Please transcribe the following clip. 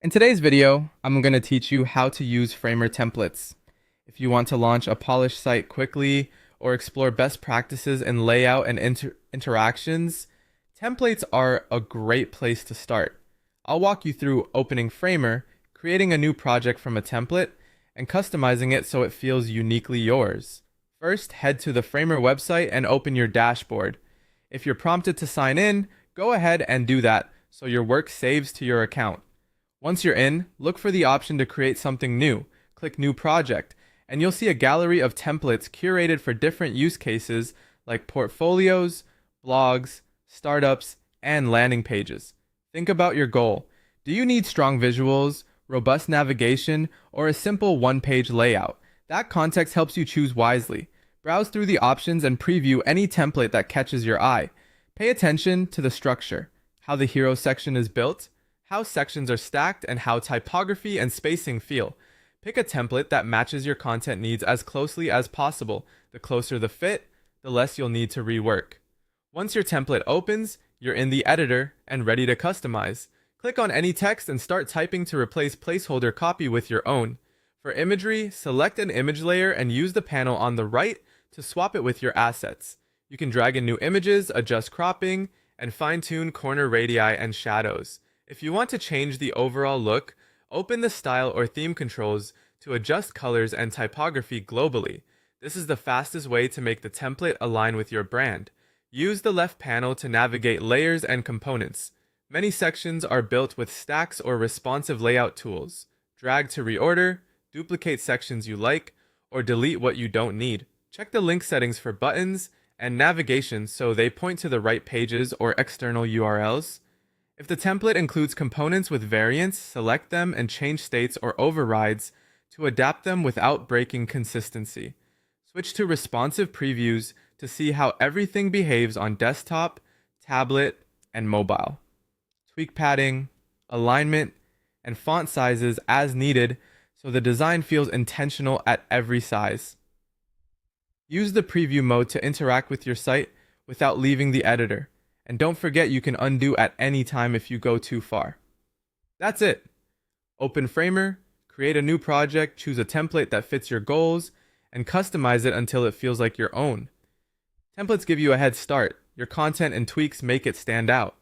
In today's video, I'm going to teach you how to use Framer templates. If you want to launch a polished site quickly or explore best practices in layout and interactions, templates are a great place to start. I'll walk you through opening Framer, creating a new project from a template, and customizing it so it feels uniquely yours. First, head to the Framer website and open your dashboard. If you're prompted to sign in, go ahead and do that so your work saves to your account. Once you're in, look for the option to create something new. Click New Project, and you'll see a gallery of templates curated for different use cases like portfolios, blogs, startups, and landing pages. Think about your goal. Do you need strong visuals, robust navigation, or a simple one-page layout? That context helps you choose wisely. Browse through the options and preview any template that catches your eye. Pay attention to the structure, how the hero section is built, how sections are stacked, and how typography and spacing feel. Pick a template that matches your content needs as closely as possible. The closer the fit, the less you'll need to rework. Once your template opens, you're in the editor and ready to customize. Click on any text and start typing to replace placeholder copy with your own. For imagery, select an image layer and use the panel on the right to swap it with your assets. You can drag in new images, adjust cropping, and fine-tune corner radii and shadows. If you want to change the overall look, open the Style or Theme controls to adjust colors and typography globally. This is the fastest way to make the template align with your brand. Use the left panel to navigate layers and components. Many sections are built with stacks or responsive layout tools. Drag to reorder, duplicate sections you like, or delete what you don't need. Check the link settings for buttons and navigation so they point to the right pages or external URLs. If the template includes components with variants, select them and change states or overrides to adapt them without breaking consistency. Switch to responsive previews to see how everything behaves on desktop, tablet, and mobile. Tweak padding, alignment, and font sizes as needed so the design feels intentional at every size. Use the preview mode to interact with your site without leaving the editor. And don't forget you can undo at any time if you go too far. That's it. Open Framer, create a new project, choose a template that fits your goals, and customize it until it feels like your own. Templates give you a head start. Your content and tweaks make it stand out.